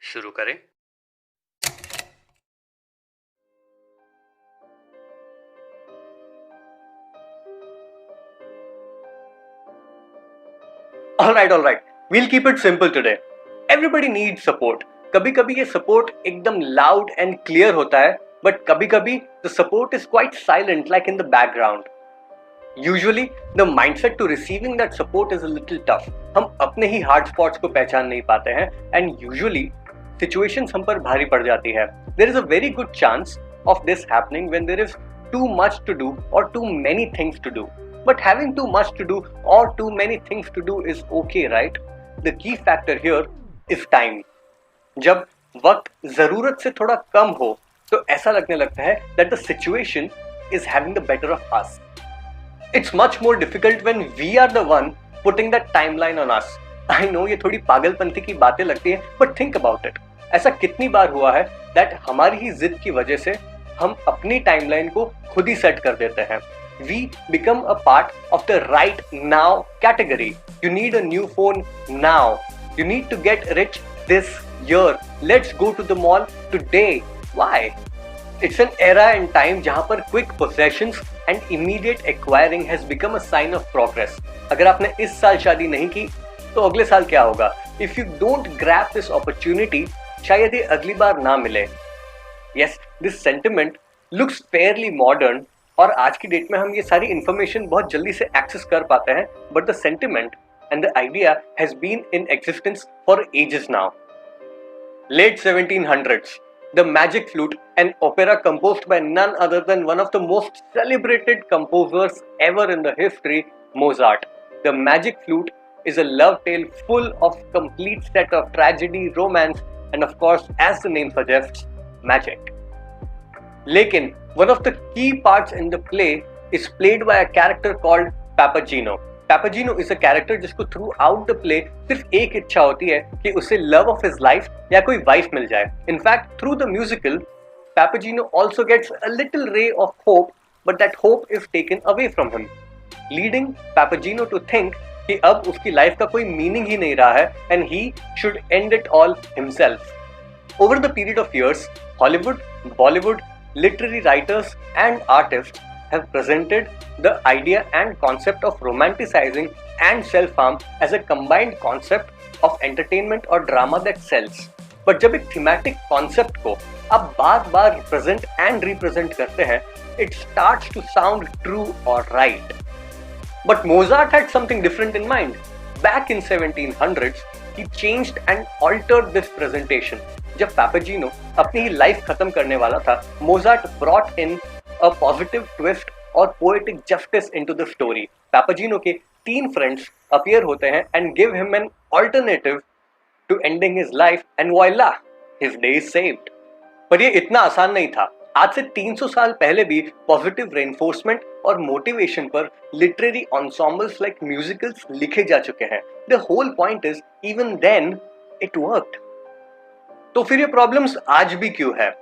शुरू करें। All right. We'll keep it simple today. Everybody needs support. कभी कभी ये support एकदम loud and clear होता है, but कभी कभी the support is quite silent, like in the background. Usually, the mindset to receiving that support is a little tough. हम अपने ही hard spots को पहचान नहीं पाते हैं, and usually situations हम पर भारी पड़ जाती है. There is a very good chance of this happening when there is too much to do or too many things to do. But having too much to do or too many things to do is okay, right? The key factor here is time. जब वक्त जरूरत से थोड़ा कम हो तो ऐसा लगने लगता है that the situation is having the better of us. It's much more difficult when we are the one putting that timeline on us. I know ये थोड़ी पागलपंती की बातें लगती हैं, but think about it. ऐसा कितनी बार हुआ है that हमारी ही जिद की वजह से हम अपनी टाइमलाइन को खुद ही सेट कर देते हैं. We become a part of the right now category. You need a new phone now. You need to get rich this year. Let's go to the mall today. Why? It's an era and time जहाँ पर quick possessions and immediate acquiring has become a sign of progress. अगर आपने इस साल शादी नहीं की तो अगले साल क्या होगा? If you don't grab this opportunity, शायद ये अगली बार ना मिले. Yes, this sentiment looks fairly modern. और आज की डेट में हम ये सारी इंफॉर्मेशन बहुत जल्दी से एक्सेस कर पाते हैं, but the sentiment and the idea has been in existence for ages now. Late 1700s, the Magic Flute, an opera composed by none other than one of the most celebrated composers ever in the history, Mozart. The Magic Flute is a love tale full of complete set of tragedy, romance, and of course, as the name suggests, magic. लेकिन one of the key parts in the play is played by a character called Papageno. Papageno is a character जिसको throughout the play सिर्फ एक इच्छा होती है कि उसे love of his life या कोई wife मिल जाए. In fact, through the musical, Papageno also gets a little ray of hope, but that hope is taken away from him, leading Papageno to think कि अब उसकी life का कोई meaning ही नहीं रहा है and he should end it all himself. Over the period of years, Hollywood, Bollywood, literary writers and artists have presented the idea and concept of romanticizing and self-harm as a combined concept of entertainment or drama that sells. But जब एक thematic concept को आप बार-बार represent and represent करते हैं, it starts to sound true or right. But Mozart had something different in mind. Back in 1700s, he changed and altered this presentation. जब Papageno अपनी ही life खत्म करने वाला था, Mozart brought in a positive twist और poetic justice into the story. Papageno के 3 friends appear होते हैं and give him an alternative to ending his life and voila, his day is saved. पर ये इतना आसान नहीं था. आज से 300 साल पहले भी पॉजिटिव रेनफोर्समेंट और मोटिवेशन पर लिटरेरी ensembles like musicals लिखे जा चुके हैं. The whole point is, even then, it worked. तो फिर ये प्रॉब्लम्स आज भी क्यों है?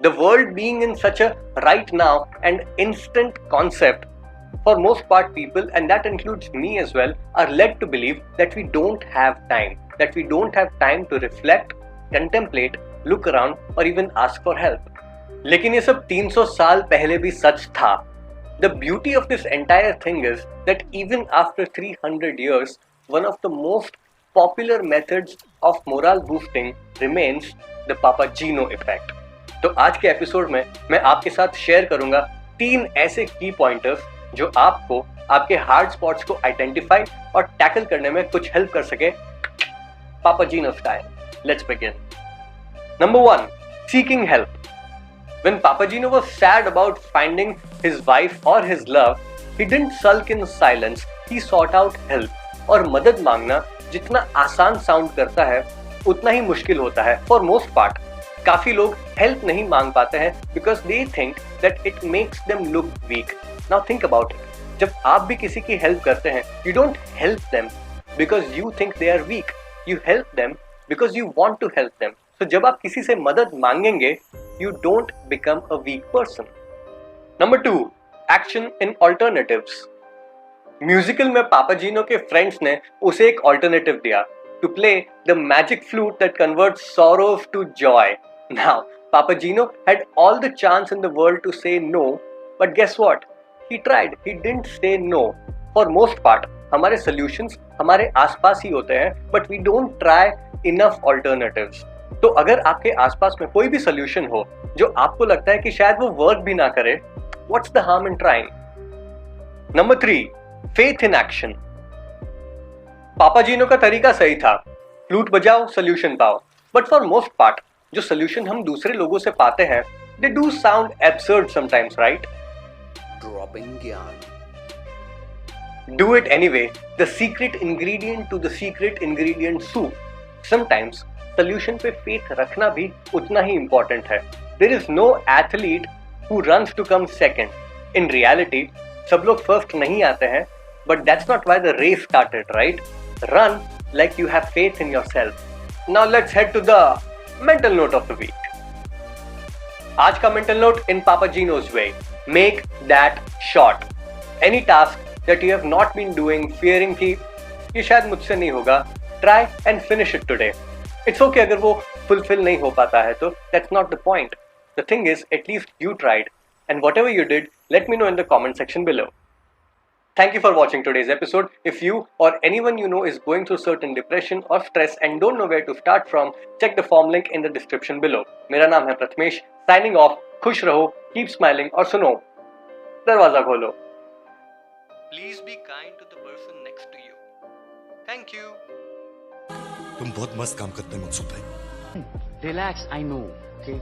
The world being in such a right now and instant concept, for most part people, and that includes me as well, are led to believe that we don't have time to reflect, contemplate, look around or even ask for help. लेकिन ये सब 300 साल पहले भी सच था. The beauty of this entire thing is that even after 300 years, one of the most popular methods of morale boosting remains the Papageno effect. तो आज के एपिसोड में मैं आपके साथ शेयर करूंगा 3 ऐसे की पॉइंटर्स जो आपको आपके हार्ड स्पॉट्स को आइडेंटिफाई और टैकल करने में कुछ हेल्प कर सके, Papageno style. Let's begin. Number 1, seeking help. When Papageno was sad about finding his wife or his love, he didn't sulk in silence, he sought out help. और मदद मांगना जितना आसान साउंड करता है उतना ही मुश्किल होता है. फॉर मोस्ट पार्ट काफी लोग हेल्प नहीं मांग पाते हैं because they think that it makes them look weak. Now think about it. जब आप भी किसी की हेल्प करते हैं, you don't help them because you think they are weak, you help them because you want to help them. तो जब आप किसी से मदद मांगेंगे, you don't become a weak person. Number 2, action in alternatives. Musical में पापाजीनो के friends ने उसे एक ऑल्टरनेटिव दिया. to play the magic flute that converts sorrows to joy. Now, Papageno had all the chance in the world to say no, but guess what? He tried. He didn't say no. For most part, हमारे solutions हमारे आसपास ही होते हैं, but we don't try enough alternatives. तो अगर आपके आसपास में कोई भी solution हो जो आपको लगता है कि शायद वो work भी ना करे, what's the harm in trying? Number 3, faith in action. पापाजीनो का तरीका सही था, फ्लूट बजाओ सोल्यूशन पाओ, बट फॉर मोस्ट पार्ट जो सोल्यूशन हम दूसरे लोगों से पाते हैं they do sound absurd sometimes, right? Dropping gyaan. Do it anyway, the secret ingredient to the secret ingredient soup. Sometimes solution पे फेथ रखना भी उतना ही इंपॉर्टेंट है. There is no athlete who runs to come second. In reality सब लोग first नहीं आते हैं, but that's not why the race started, right? Run like you have faith in yourself. Now let's head to the mental note of the week. आज का mental note in Papageno's way. Make that short. Any task that you have not been doing, fearing कि ये शायद मुझसे नहीं होगा, try and finish it today. It's okay अगर वो fulfill नहीं हो पाता है तो that's not the point. The thing is, at least you tried. And whatever you did, let me know in the comment section below. Thank you for watching today's episode. If you or anyone you know is going through certain depression or stress and don't know where to start from, check the form link in the description below. मेरा नाम है Prathamesh. Signing off. खुश रहो, keep smiling और सुनो, दरवाजा खोलो. Please be kind to the person next to you. Thank you. तुम बहुत मस्त काम करते हैं मकसूद भाई. Relax, I know. Okay.